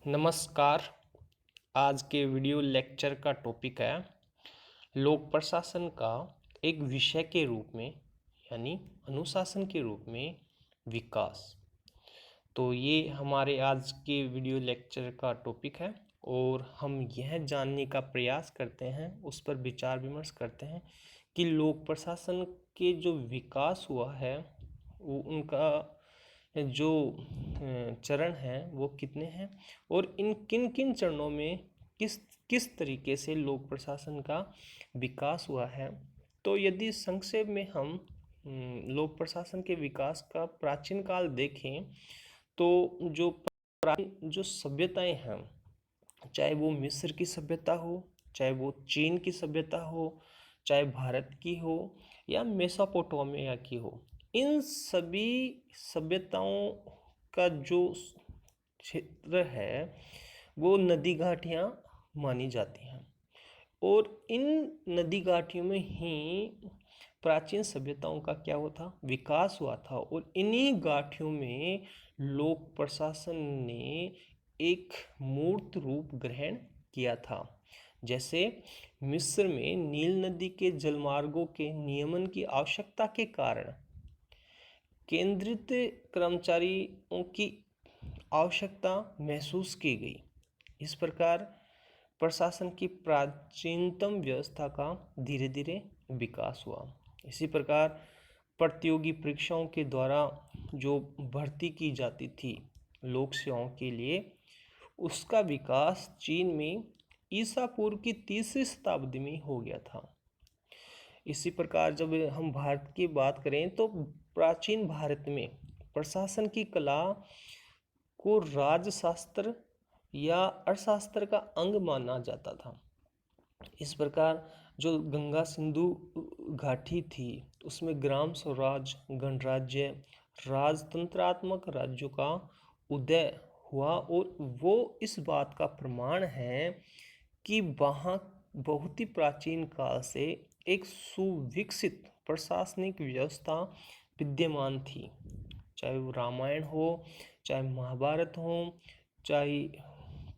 नमस्कार। आज के वीडियो लेक्चर का टॉपिक है लोक प्रशासन का एक विषय के रूप में यानी अनुशासन के रूप में विकास। तो ये हमारे आज के वीडियो लेक्चर का टॉपिक है और हम यह जानने का प्रयास करते हैं, उस पर विचार विमर्श करते हैं कि लोक प्रशासन के जो विकास हुआ है वो उनका जो चरण हैं वो कितने हैं और इन किन किन चरणों में किस किस तरीके से लोक प्रशासन का विकास हुआ है। तो यदि संक्षेप में हम लोक प्रशासन के विकास का प्राचीन काल देखें तो जो सभ्यताएं हैं, चाहे वो मिस्र की सभ्यता हो, चाहे वो चीन की सभ्यता हो, चाहे भारत की हो या मेसोपोटामिया की हो, इन सभी सभ्यताओं का जो क्षेत्र है वो नदी घाटियाँ मानी जाती हैं और इन नदी घाटियों में ही प्राचीन सभ्यताओं का क्या हुआ था, विकास हुआ था। और इन्हीं घाटियों में लोक प्रशासन ने एक मूर्त रूप ग्रहण किया था। जैसे मिस्र में नील नदी के जलमार्गों के नियमन की आवश्यकता के कारण केंद्रित कर्मचारियों की आवश्यकता महसूस की गई। इस प्रकार प्रशासन की प्राचीनतम व्यवस्था का धीरे धीरे विकास हुआ। इसी प्रकार प्रतियोगी परीक्षाओं के द्वारा जो भर्ती की जाती थी लोक सेवाओं के लिए, उसका विकास चीन में ईसा पूर्व की 3वीं शताब्दी में हो गया था। इसी प्रकार जब हम भारत की बात करें तो प्राचीन भारत में प्रशासन की कला को राजशास्त्र या अर्थशास्त्र का अंग माना जाता था। इस प्रकार जो गंगा सिंधु घाटी थी उसमें ग्राम स्वराज, गणराज्य, राजतंत्रात्मक राज्यों का उदय हुआ और वो इस बात का प्रमाण है कि वहाँ बहुत ही प्राचीन काल से एक सुविकसित प्रशासनिक व्यवस्था विद्यमान थी। चाहे वो रामायण हो, चाहे महाभारत हो, चाहे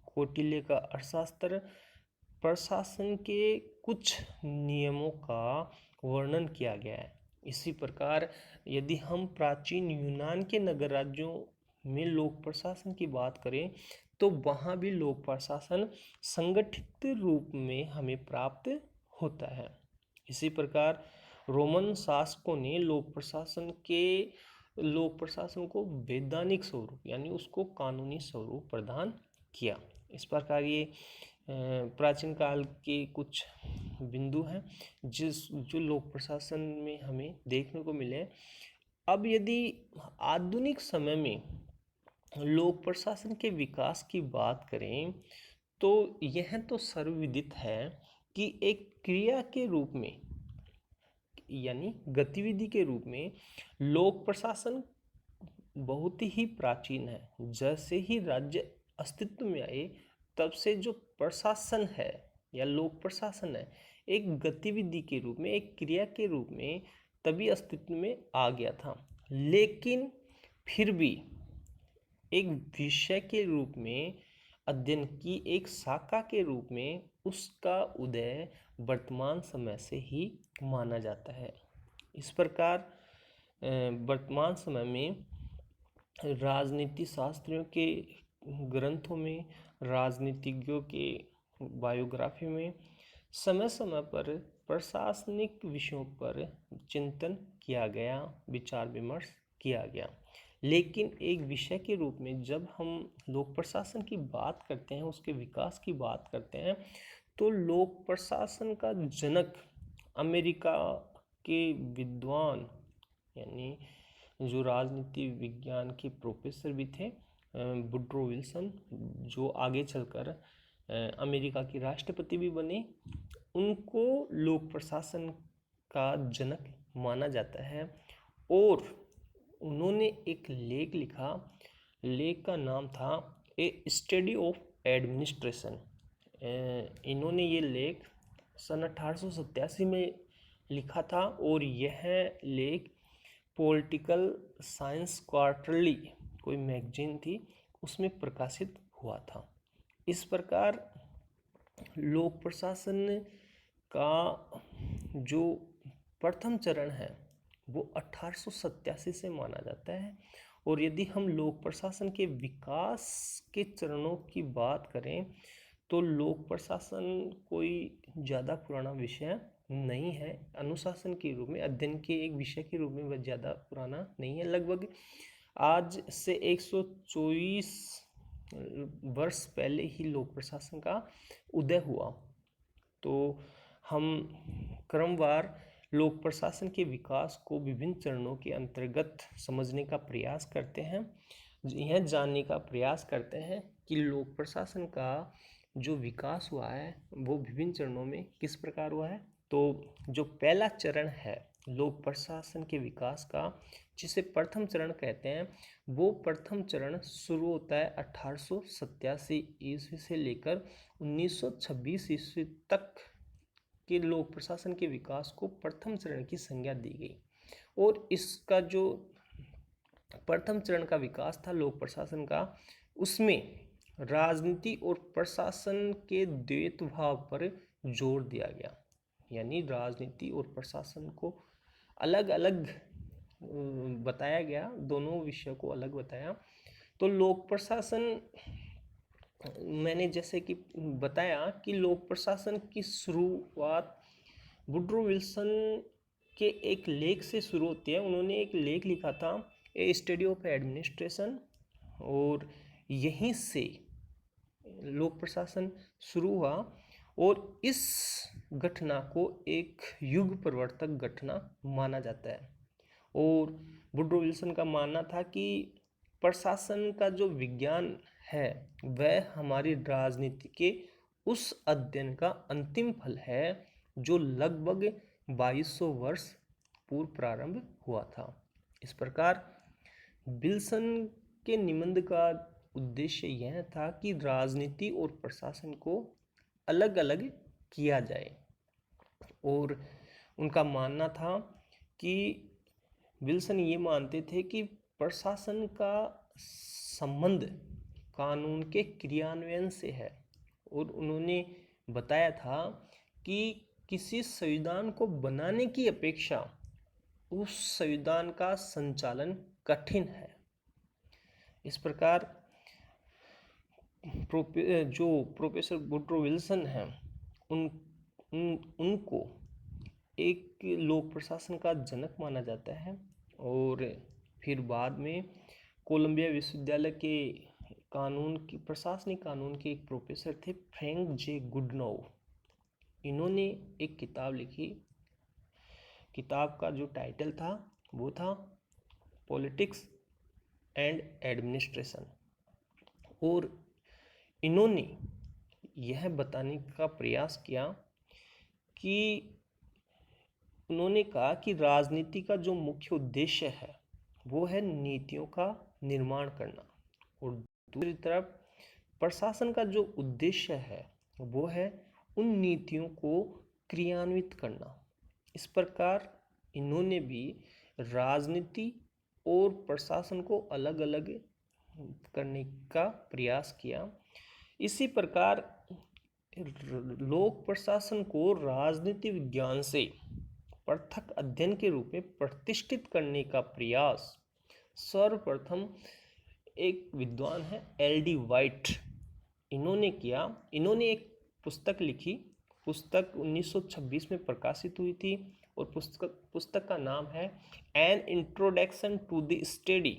कौटिल्य का अर्थशास्त्र, प्रशासन के कुछ नियमों का वर्णन किया गया है। इसी प्रकार यदि हम प्राचीन यूनान के नगर राज्यों में लोक प्रशासन की बात करें तो वहाँ भी लोक प्रशासन संगठित रूप में हमें प्राप्त होता है। इसी प्रकार रोमन शासकों ने लोक प्रशासन को वैधानिक स्वरूप यानी उसको कानूनी स्वरूप प्रदान किया। इस प्रकार ये प्राचीन काल के कुछ बिंदु हैं जो लोक प्रशासन में हमें देखने को मिले। अब यदि आधुनिक समय में लोक प्रशासन के विकास की बात करें तो यह तो सर्वविदित है कि एक क्रिया के रूप में यानी गतिविधि के रूप में लोक प्रशासन बहुत ही प्राचीन है। जैसे ही राज्य अस्तित्व में आए तब से जो प्रशासन है या लोक प्रशासन है एक गतिविधि के रूप में, एक क्रिया के रूप में तभी अस्तित्व में आ गया था, लेकिन फिर भी एक विषय के रूप में, अध्ययन की एक शाखा के रूप में उसका उदय वर्तमान समय से ही माना जाता है। इस प्रकार वर्तमान समय में राजनीति शास्त्रियों के ग्रंथों में, राजनीतिज्ञों के बायोग्राफी में समय समय पर प्रशासनिक विषयों पर चिंतन किया गया, विचार विमर्श किया गया। लेकिन एक विषय के रूप में जब हम लोक प्रशासन की बात करते हैं, उसके विकास की बात करते हैं, तो लोक प्रशासन का जनक अमेरिका के विद्वान यानी जो राजनीति विज्ञान के प्रोफेसर भी थे वुड्रो विल्सन, जो आगे चलकर अमेरिका के राष्ट्रपति भी बने, उनको लोक प्रशासन का जनक माना जाता है। और उन्होंने एक लेख लिखा, लेख का नाम था ए स्टडी ऑफ एडमिनिस्ट्रेशन। इन्होंने ये लेख सन 1887 में लिखा था और यह लेख पॉलिटिकल साइंस क्वार्टरली कोई मैगजीन थी उसमें प्रकाशित हुआ था। इस प्रकार लोक प्रशासन का जो प्रथम चरण है वो 1887 से माना जाता है। और यदि हम लोक प्रशासन के विकास के चरणों की बात करें तो लोक प्रशासन कोई ज़्यादा पुराना विषय नहीं है। अनुशासन के रूप में, अध्ययन के एक विषय के रूप में वह ज़्यादा पुराना नहीं है। लगभग आज से 124 वर्ष पहले ही लोक प्रशासन का उदय हुआ। तो हम क्रमवार लोक प्रशासन के विकास को विभिन्न चरणों के अंतर्गत समझने का प्रयास करते हैं। यह जानने का प्रयास करते हैं कि लोक प्रशासन का जो विकास हुआ है वो विभिन्न चरणों में किस प्रकार हुआ है। तो जो पहला चरण है लोक प्रशासन के विकास का, जिसे प्रथम चरण कहते हैं, वो प्रथम चरण शुरू होता है 1887 ईस्वी से लेकर 1926 ईस्वी तक के लोक प्रशासन के विकास को प्रथम चरण की संज्ञा दी गई। और इसका जो प्रथम चरण का विकास था लोक प्रशासन का, उसमें राजनीति और प्रशासन के द्वैत भाव पर जोर दिया गया। यानी राजनीति और प्रशासन को अलग अलग बताया गया, दोनों विषयों को अलग बताया। तो लोक प्रशासन, मैंने जैसे कि बताया कि लोक प्रशासन की शुरुआत वुड्रो विल्सन के एक लेख से शुरू होती है। उन्होंने एक लेख लिखा था, ए स्टडी ऑफ एडमिनिस्ट्रेशन, और यहीं से लोक प्रशासन शुरू हुआ। और इस घटना को एक युग परिवर्तक घटना माना जाता है। और वुड्रो विल्सन का मानना था कि प्रशासन का जो विज्ञान है वह हमारी राजनीति के उस अध्ययन का अंतिम फल है जो लगभग 2200 वर्ष पूर्व प्रारंभ हुआ था। इस प्रकार विल्सन के निबंध का उद्देश्य यह था कि राजनीति और प्रशासन को अलग अलग किया जाए। और उनका मानना था कि विल्सन ये मानते थे कि प्रशासन का संबंध कानून के क्रियान्वयन से है। और उन्होंने बताया था कि किसी संविधान को बनाने की अपेक्षा उस संविधान का संचालन कठिन है। इस प्रकार जो प्रोफेसर वुड्रो विल्सन हैं उनको एक लोक प्रशासन का जनक माना जाता है। और फिर बाद में कोलंबिया विश्वविद्यालय के प्रशासनिक कानून के एक प्रोफेसर थे, फ्रैंक जे गुडनोव। इन्होंने एक किताब लिखी। किताब का जो टाइटल था वो था पॉलिटिक्स एंड एडमिनिस्ट्रेशन। और इन्होंने यह बताने का प्रयास किया कि उन्होंने कहा कि राजनीति का जो मुख्य उद्देश्य है वो है नीतियों का निर्माण करना, और दूसरी तरफ प्रशासन का जो उद्देश्य है वो है उन नीतियों को क्रियान्वित करना। इस प्रकार इन्होंने भी राजनीति और प्रशासन को अलग अलग करने का प्रयास किया। इसी प्रकार लोक प्रशासन को राजनीति विज्ञान से पृथक अध्ययन के रूप में प्रतिष्ठित करने का प्रयास सर्वप्रथम एक विद्वान है एल.डी. वाइट, इन्होंने किया। इन्होंने एक पुस्तक लिखी। पुस्तक 1926 में प्रकाशित हुई थी और पुस्तक का नाम है an introduction to the study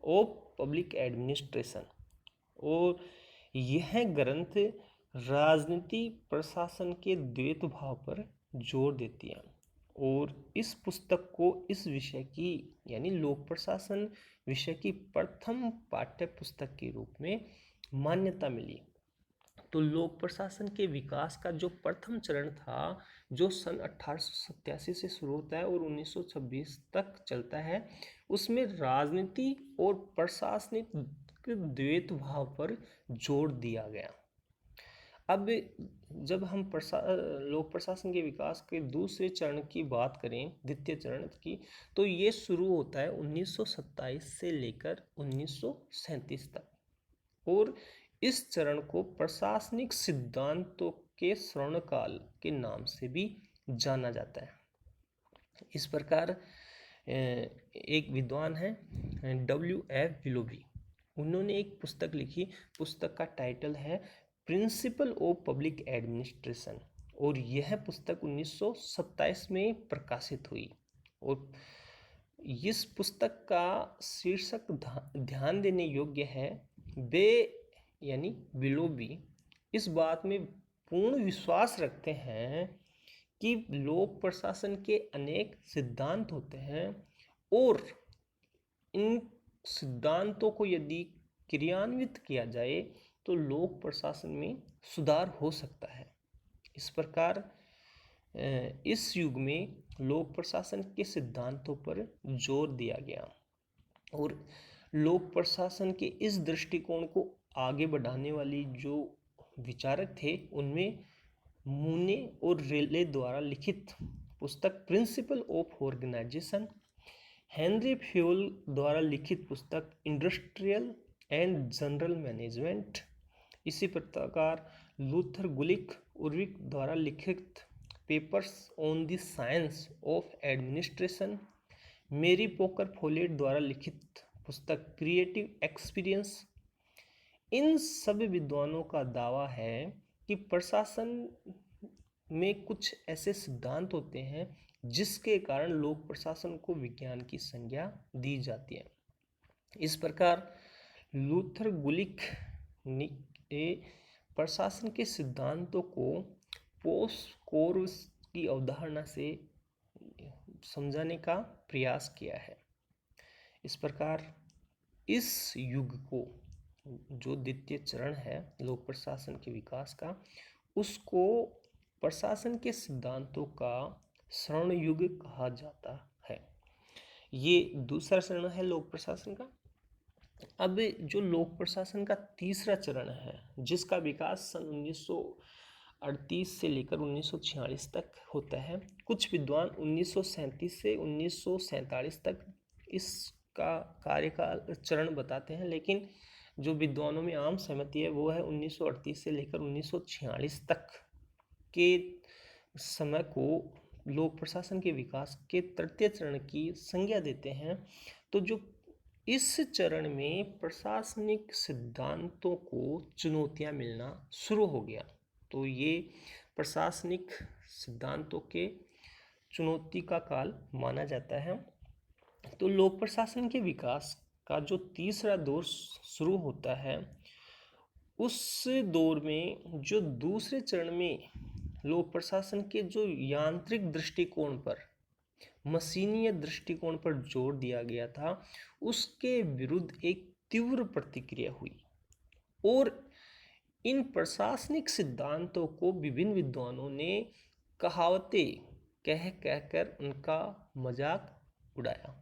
of public administration. और यह ग्रंथ राजनीति प्रशासन के द्वैत भाव पर जोर देती है। और इस पुस्तक को इस विषय की यानी लोक प्रशासन विषय की प्रथम पाठ्य पुस्तक के रूप में मान्यता मिली। तो लोक प्रशासन के विकास का जो प्रथम चरण था जो सन 1887 से शुरू होता है और 1926 तक चलता है, उसमें राजनीति और प्रशासनिक द्वैत भाव पर जोर दिया गया। अब जब हम लोक प्रशासन के विकास के दूसरे चरण की बात करें, द्वितीय चरण की, तो ये शुरू होता है 1927 से लेकर 1937 तक। और इस चरण को प्रशासनिक सिद्धांतों के स्वर्णकाल के नाम से भी जाना जाता है। इस प्रकार एक विद्वान है W.F. विलोबी, उन्होंने एक पुस्तक लिखी। पुस्तक का टाइटल है प्रिंसिपल ऑफ पब्लिक एडमिनिस्ट्रेशन, और यह पुस्तक 1927 में प्रकाशित हुई। और इस पुस्तक का शीर्षक ध्यान देने योग्य है। वे यानी विलोबी इस बात में पूर्ण विश्वास रखते हैं कि लोक प्रशासन के अनेक सिद्धांत होते हैं और इन सिद्धांतों को यदि क्रियान्वित किया जाए तो लोक प्रशासन में सुधार हो सकता है। इस प्रकार इस युग में लोक प्रशासन के सिद्धांतों पर जोर दिया गया, और लोक प्रशासन के इस दृष्टिकोण को आगे बढ़ाने वाली जो विचारक थे उनमें मूने और रेले द्वारा लिखित पुस्तक principle of organization, Henri Fayol द्वारा लिखित पुस्तक इंडस्ट्रियल एंड जनरल मैनेजमेंट, इसी प्रकार लूथर गुलिक उर्विक द्वारा लिखित papers on the science of administration, मेरी पोकर फोलेट द्वारा लिखित पुस्तक क्रिएटिव एक्सपीरियंस। इन सभी विद्वानों का दावा है कि प्रशासन में कुछ ऐसे सिद्धांत होते हैं जिसके कारण लोक प्रशासन को विज्ञान की संज्ञा दी जाती है। इस प्रकार लूथर गुलिक ने प्रशासन के सिद्धांतों को पोस्ट कोर्स की अवधारणा से समझाने का प्रयास किया है। इस प्रकार इस युग को जो द्वितीय चरण है लोक प्रशासन के विकास का, उसको प्रशासन के सिद्धांतों का स्वर्ण युग कहा जाता है। ये दूसरा चरण है लोक प्रशासन का। अब जो लोक प्रशासन का तीसरा चरण है जिसका विकास सन 1938 से लेकर 1946 तक होता है। कुछ विद्वान 1937 से 1947 तक इसका कार्यकाल चरण बताते हैं, लेकिन जो विद्वानों में आम सहमति है वो है 1938 से लेकर 1946 तक के समय को लोक प्रशासन के विकास के तृतीय चरण की संज्ञा देते हैं। तो जो इस चरण में प्रशासनिक सिद्धांतों को चुनौतियां मिलना शुरू हो गया। तो ये प्रशासनिक सिद्धांतों के चुनौती का काल माना जाता है। तो लोक प्रशासन के विकास का जो तीसरा दौर शुरू होता है, उस दौर में जो दूसरे चरण में लोक प्रशासन के जो यांत्रिक दृष्टिकोण पर, मशीनीय दृष्टिकोण पर जोर दिया गया था, उसके विरुद्ध एक तीव्र प्रतिक्रिया हुई, और इन प्रशासनिक सिद्धांतों को विभिन्न विद्वानों ने कहावतें कह कहकर उनका मजाक उड़ाया।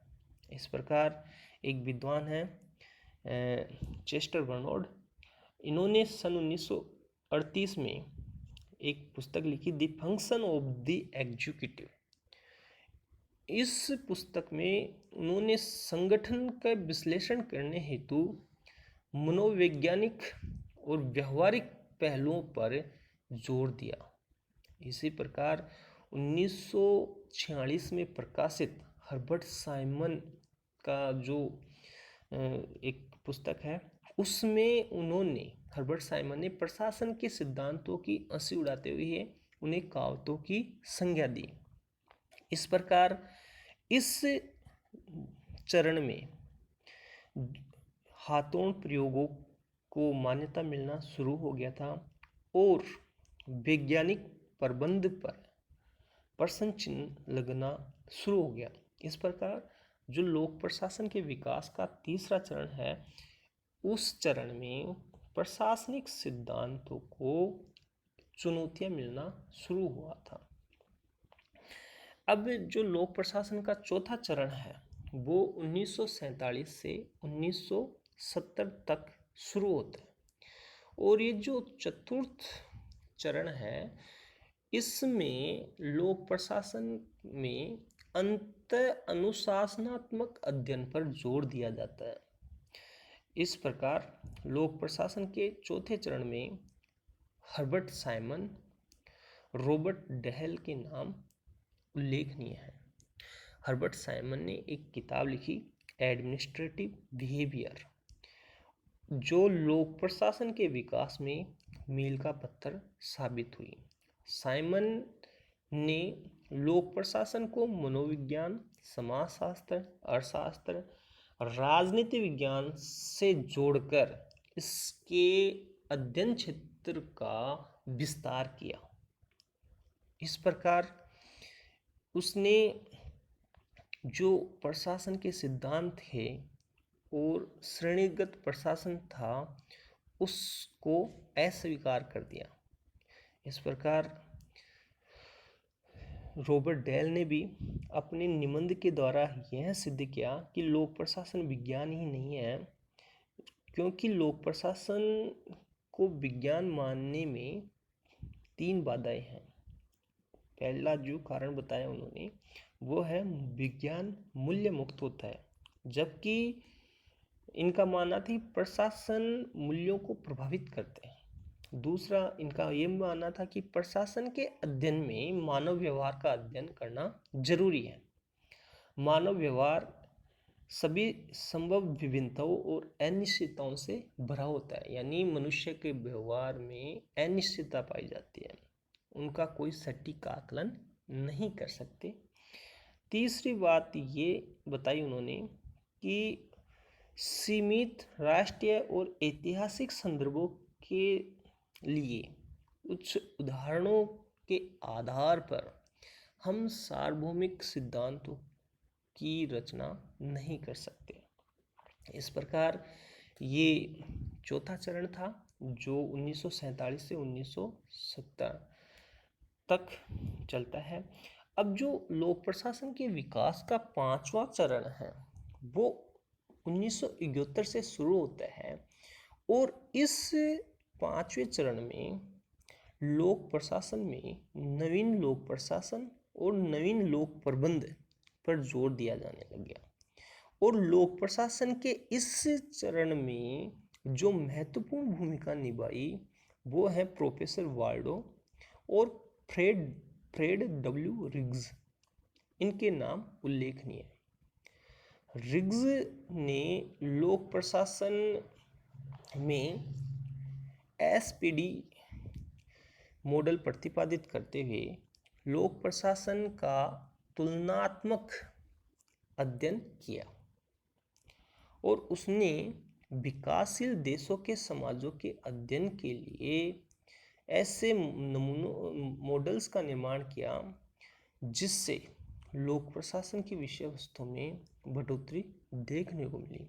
इस प्रकार एक विद्वान है चेस्टर बर्नार्ड, इन्होंने सन 1938 में एक पुस्तक लिखी the function of the executive. इस पुस्तक में उन्होंने संगठन का विश्लेषण करने हेतु मनोवैज्ञानिक और व्यवहारिक पहलुओं पर जोर दिया। इसी प्रकार 1946 में प्रकाशित हर्बर्ट साइमन का जो एक पुस्तक है, उसमें हर्बर्ट साइमन ने प्रशासन के सिद्धांतों की हंसी उड़ाते हुए उन्हें कहावतों की संज्ञा दी। इस प्रकार इस चरण में हाथों प्रयोगों को मान्यता मिलना शुरू हो गया था और वैज्ञानिक प्रबंध पर प्रश्न चिन्ह लगना शुरू हो गया। इस प्रकार जो लोक प्रशासन के विकास का तीसरा चरण है, उस चरण में प्रशासनिक सिद्धांतों को चुनौतियां मिलना शुरू हुआ था। अब जो लोक प्रशासन का चौथा चरण है वो 1947 से 1970 तक शुरू होता है, और ये जो चतुर्थ चरण है इसमें लोक प्रशासन में अंत अनुशासनात्मक अध्ययन पर जोर दिया जाता है। इस प्रकार लोक प्रशासन के चौथे चरण में हर्बर्ट साइमन, रॉबर्ट डेल के नाम उल्लेखनीय हैं। हर्बर्ट साइमन ने एक किताब लिखी, एडमिनिस्ट्रेटिव बिहेवियर, जो लोक प्रशासन के विकास में मील का पत्थर साबित हुई। साइमन ने लोक प्रशासन को मनोविज्ञान, समाजशास्त्र, अर्थशास्त्र, राजनीति विज्ञान से जोड़कर इसके अध्ययन क्षेत्र का विस्तार किया। इस प्रकार उसने जो प्रशासन के सिद्धांत थे और श्रेणीगत प्रशासन था उसको अस्वीकार कर दिया। इस प्रकार रॉबर्ट डेल ने भी अपने निबंध के द्वारा यह सिद्ध किया कि लोक प्रशासन विज्ञान ही नहीं है, क्योंकि लोक प्रशासन को विज्ञान मानने में 3 बाधाएं हैं। पहला जो कारण बताया उन्होंने वो है विज्ञान मूल्य मुक्त होता है, जबकि इनका मानना था प्रशासन मूल्यों को प्रभावित करते हैं। दूसरा इनका ये मानना था कि प्रशासन के अध्ययन में मानव व्यवहार का अध्ययन करना जरूरी है। मानव व्यवहार सभी संभव विभिन्नताओं और अनिश्चितताओं से भरा होता है, यानी मनुष्य के व्यवहार में अनिश्चितता पाई जाती है, उनका कोई सटीक आकलन नहीं कर सकते। तीसरी बात ये बताई उन्होंने कि सीमित राष्ट्रीय और ऐतिहासिक संदर्भों के लिए कुछ उदाहरणों के आधार पर हम सार्वभौमिक सिद्धांतों की रचना नहीं कर सकते। इस प्रकार ये चौथा चरण था जो 1947 से 1970 तक चलता है। अब जो लोक प्रशासन के विकास का 5वां चरण है वो 1971 से शुरू होता है और इस 5वें चरण में लोक प्रशासन में नवीन लोक प्रशासन और नवीन लोक प्रबंध पर जोर दिया जाने लग गया। और लोक प्रशासन के इस चरण में जो महत्वपूर्ण भूमिका निभाई वो है प्रोफेसर वाल्डो और फ्रेड डब्ल्यू रिग्स। इनके नाम उल्लेखनीय है। रिग्स ने लोक प्रशासन में एसपीडी मॉडल प्रतिपादित करते हुए लोक प्रशासन का तुलनात्मक अध्ययन किया और उसने विकासशील देशों के समाजों के अध्ययन के लिए ऐसे नमूनों मॉडल्स का निर्माण किया जिससे लोक प्रशासन की विषय वस्तु में बढ़ोतरी देखने को मिली।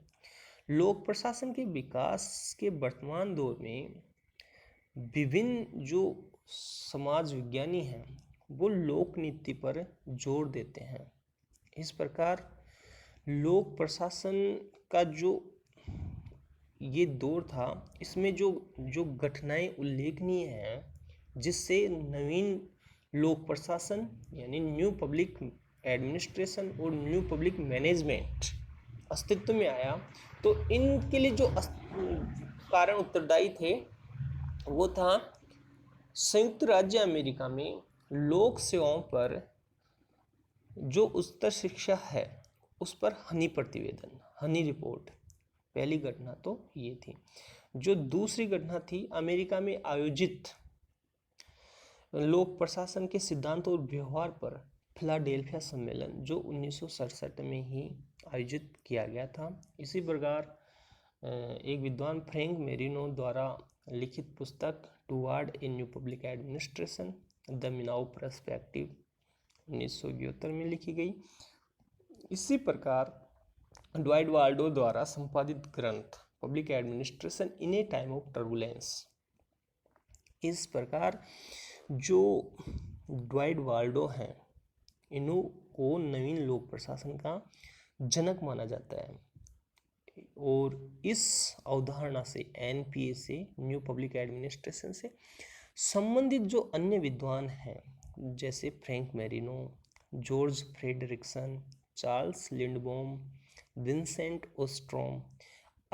लोक प्रशासन के विकास के वर्तमान दौर में विभिन्न जो समाज विज्ञानी हैं वो लोक नीति पर जोर देते हैं। इस प्रकार लोक प्रशासन का जो ये दौर था इसमें जो घटनाएं उल्लेखनीय हैं जिससे नवीन लोक प्रशासन यानी न्यू पब्लिक एडमिनिस्ट्रेशन और न्यू पब्लिक मैनेजमेंट अस्तित्व में आया, तो इनके लिए जो कारण उत्तरदायी थे वो था संयुक्त राज्य अमेरिका में लोक सेवाओं पर जो उच्चतर शिक्षा है उस पर हनी प्रतिवेदन, हनी रिपोर्ट। पहली घटना तो ये थी। जो दूसरी घटना थी अमेरिका में आयोजित लोक प्रशासन के सिद्धांत और व्यवहार पर फिलाडेल्फिया सम्मेलन जो 1967 में ही आयोजित किया गया था। इसी प्रकार एक विद्वान फ्रैंक मेरिनो द्वारा लिखित पुस्तक toward a new public administration the Minnow perspective 1971 में लिखी गई। इसी प्रकार ड्वाइट वाल्डो द्वारा संपादित ग्रंथ public administration in A time of turbulence. इस प्रकार जो ड्वाइट वाल्डो हैं इनको नवीन लोक प्रशासन का जनक माना जाता है और इस अवधारणा से एनपीए से न्यू पब्लिक एडमिनिस्ट्रेशन से संबंधित जो अन्य विद्वान हैं जैसे Frank Marini, George Frederickson, Charles Lindblom, Vincent Ostrom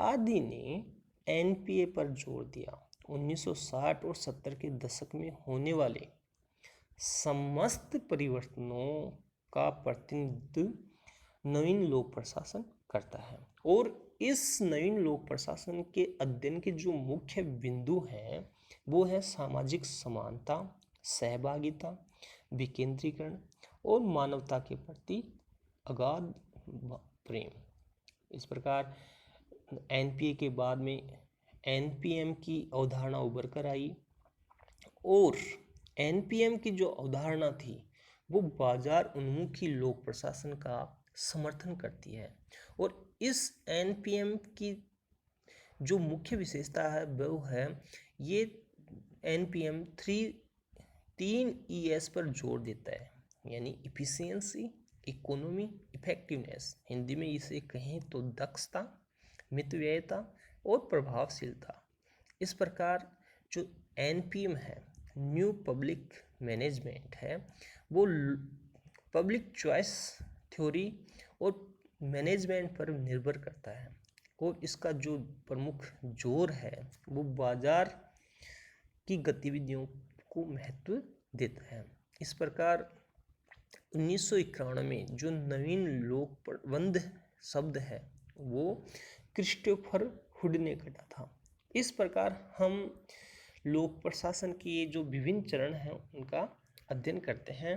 आदि ने एनपीए पर जोर दिया। 1960 और 70 के दशक में होने वाले समस्त परिवर्तनों का प्रतिनिधित्व नवीन लोक प्रशासन करता है और इस नवीन लोक प्रशासन के अध्ययन के जो मुख्य बिंदु हैं वो है सामाजिक समानता, सहभागिता, विकेंद्रीकरण और मानवता के प्रति अगाध प्रेम। इस प्रकार एनपीए के बाद में एनपीएम की अवधारणा उभर कर आई और एनपीएम की जो अवधारणा थी वो बाजार उन्मुखी लोक प्रशासन का समर्थन करती है और इस एनपीएम की जो मुख्य विशेषता है वो है ये एनपीएम तीन ईएस पर जोर देता है, यानी इफिशियंसी, इकोनॉमी, इफेक्टिवनेस। हिंदी में इसे कहें तो दक्षता, मितव्ययिता और प्रभावशीलता। इस प्रकार जो एनपीएम है, न्यू पब्लिक मैनेजमेंट है, वो पब्लिक चॉइस थ्योरी और मैनेजमेंट पर निर्भर करता है और इसका जो प्रमुख जोर है वो बाजार की गतिविधियों को महत्व देता है। इस प्रकार 1991 में जो नवीन लोक प्रबंध शब्द है वो क्रिस्टोफर हुड ने गढ़ा था। इस प्रकार हम लोक प्रशासन के जो विभिन्न चरण हैं उनका अध्ययन करते हैं।